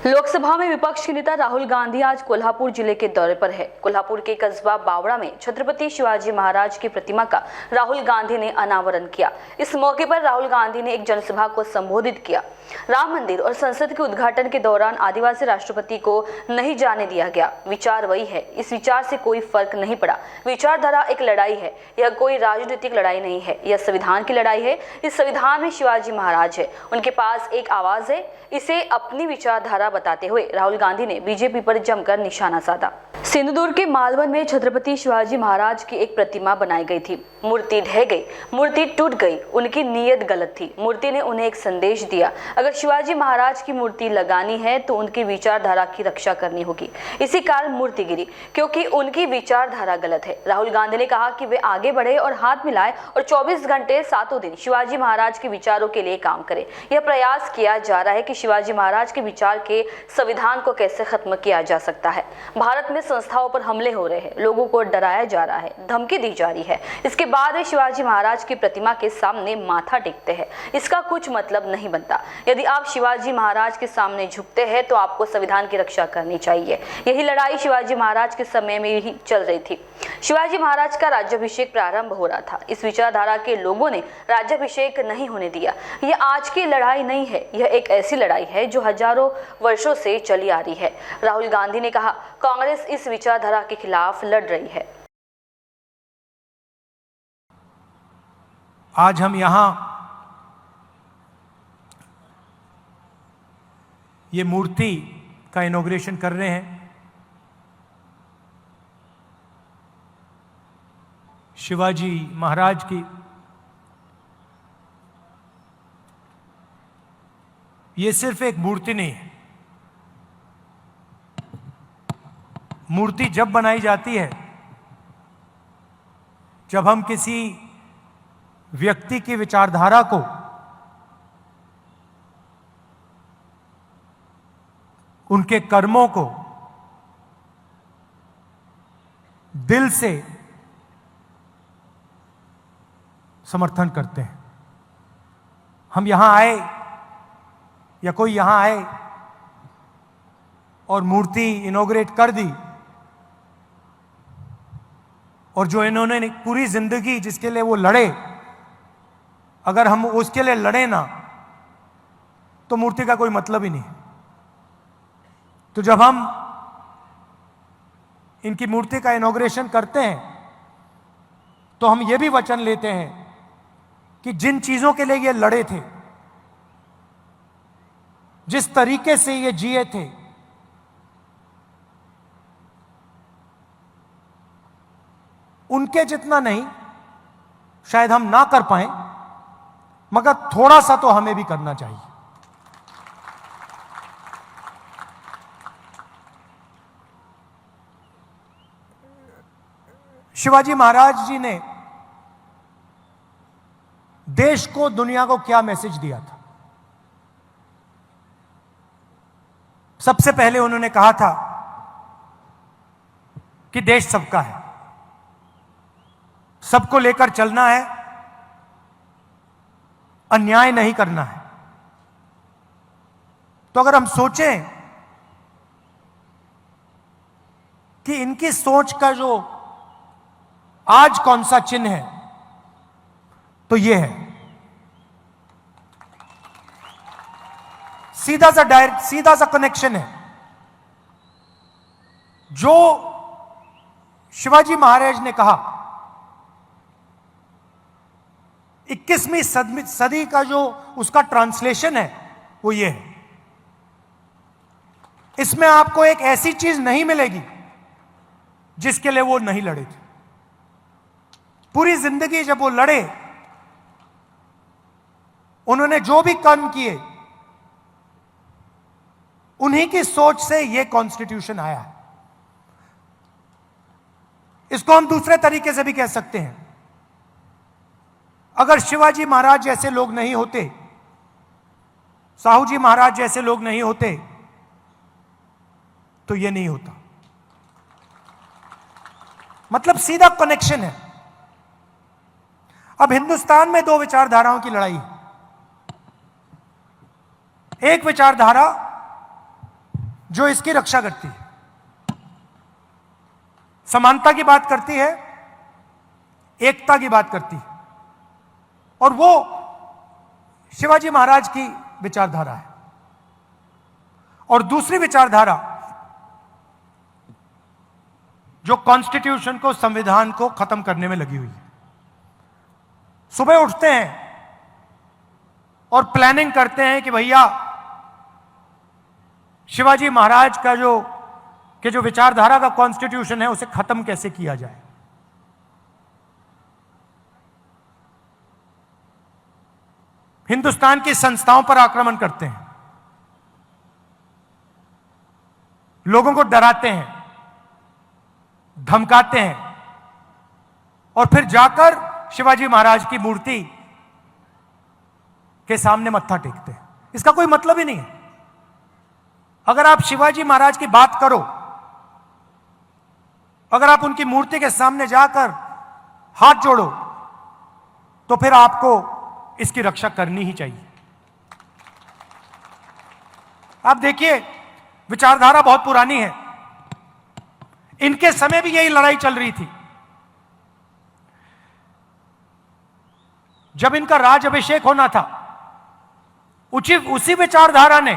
लोकसभा में विपक्ष के नेता राहुल गांधी आज कोल्हापुर जिले के दौरे पर है। कोल्हापुर के कस्बा बावड़ा में छत्रपति शिवाजी महाराज की प्रतिमा का राहुल गांधी ने अनावरण किया। इस मौके पर राहुल गांधी ने एक जनसभा को संबोधित किया। राम मंदिर और संसद के उद्घाटन के दौरान आदिवासी राष्ट्रपति को नहीं जाने दिया गया। विचार वही है, इस विचार से कोई फर्क नहीं पड़ा। विचारधारा एक लड़ाई है, यह कोई राजनीतिक लड़ाई नहीं है, यह संविधान की लड़ाई है। इस संविधान में शिवाजी महाराज है, उनके पास एक आवाज है। इसे अपनी विचारधारा बताते हुए राहुल गांधी ने बीजेपी पर जमकर निशाना साधा। सिंधुदुर्ग के मालवन में छत्रपति शिवाजी महाराज की एक प्रतिमा बनाई गई थी। मूर्ति ढह गई, मूर्ति टूट गई, उनकी नीयत गलत थी। मूर्ति ने उन्हें एक संदेश दिया, अगर शिवाजी महाराज की मूर्ति लगानी है तो उनकी विचारधारा की रक्षा करनी होगी। इसी कारण मूर्ति गिरी, क्योंकि उनकी विचारधारा गलत है। राहुल गांधी ने कहा कि वे आगे बढ़े और हाथ मिलाए और 24 घंटे सातों दिन शिवाजी महाराज के विचारों के लिए काम करें। यह प्रयास किया जा रहा है कि शिवाजी महाराज के विचार के संविधान को कैसे खत्म किया जा सकता है। भारत में संस्थाओं पर हमले हो रहे हैं, लोगों को डराया जा रहा है, धमकी दी जा रही है। इसके बाद वे शिवाजी महाराज की प्रतिमा के सामने माथा टेकते हैं। इसका कुछ मतलब नहीं बनता। यदि आप शिवाजी महाराज के सामने झुकते हैं तो आपको संविधान की रक्षा करनी चाहिए। यही लड़ाई शिवाजी महाराज के समय में ही चल रही थी। शिवाजी महाराज का राज्याभिषेक प्रारंभ हो रहा था। इस विचारधारा के लोगों ने राज्याभिषेक नहीं होने दिया। यह आज की लड़ाई नहीं है, यह एक ऐसी लड़ाई है जो हजारों वर्षों से चली आ रही है। राहुल गांधी ने कहा, कांग्रेस इस विचारधारा के खिलाफ लड़ रही है। आज हम यहां ये मूर्ति का इनॉग्रेशन कर रहे हैं। शिवाजी महाराज की ये सिर्फ एक मूर्ति नहीं है। मूर्ति जब बनाई जाती है, जब हम किसी व्यक्ति की विचारधारा को उनके कर्मों को दिल से समर्थन करते हैं। हम यहां आए या कोई यहां आए और मूर्ति इनॉग्रेट कर दी, और जो इन्होंने पूरी जिंदगी जिसके लिए वो लड़े, अगर हम उसके लिए लड़े ना तो मूर्ति का कोई मतलब ही नहीं। तो जब हम इनकी मूर्ति का इनॉग्रेशन करते हैं तो हम ये भी वचन लेते हैं कि जिन चीजों के लिए ये लड़े थे, जिस तरीके से ये जिए थे, उनके जितना नहीं शायद हम ना कर पाए, मगर थोड़ा सा तो हमें भी करना चाहिए। शिवाजी महाराज जी ने देश को, दुनिया को क्या मैसेज दिया था? सबसे पहले उन्होंने कहा था कि देश सबका है, सबको लेकर चलना है, अन्याय नहीं करना है। तो अगर हम सोचें कि इनकी सोच का जो आज कौन सा चिन्ह है, तो यह है सीधा सा कनेक्शन है। जो शिवाजी महाराज ने कहा, 21वीं सदी का जो उसका ट्रांसलेशन है वो ये है। इसमें आपको एक ऐसी चीज नहीं मिलेगी जिसके लिए वो नहीं लड़े थे। पूरी जिंदगी जब वो लड़े, उन्होंने जो भी कर्म किए, उन्हीं की सोच से ये कॉन्स्टिट्यूशन आया है। इसको हम दूसरे तरीके से भी कह सकते हैं, अगर शिवाजी महाराज जैसे लोग नहीं होते, साहू जी महाराज जैसे लोग नहीं होते, तो ये नहीं होता। मतलब सीधा कनेक्शन है। अब हिंदुस्तान में दो विचारधाराओं की लड़ाई है। एक विचारधारा जो इसकी रक्षा करती है, समानता की बात करती है, एकता की बात करती है, और वो शिवाजी महाराज की विचारधारा है। और दूसरी विचारधारा जो कॉन्स्टिट्यूशन को, संविधान को खत्म करने में लगी हुई है। सुबह उठते हैं और प्लानिंग करते हैं कि भैया शिवाजी महाराज का जो विचारधारा का कॉन्स्टिट्यूशन है उसे खत्म कैसे किया जाए। हिंदुस्तान की संस्थाओं पर आक्रमण करते हैं, लोगों को डराते हैं, धमकाते हैं, और फिर जाकर शिवाजी महाराज की मूर्ति के सामने मत्था टेकते हैं। इसका कोई मतलब ही नहीं है। अगर आप शिवाजी महाराज की बात करो, अगर आप उनकी मूर्ति के सामने जाकर हाथ जोड़ो, तो फिर आपको इसकी रक्षा करनी ही चाहिए। आप देखिए, विचारधारा बहुत पुरानी है। इनके समय भी यही लड़ाई चल रही थी। जब इनका राज अभिषेक होना था, उसी विचारधारा ने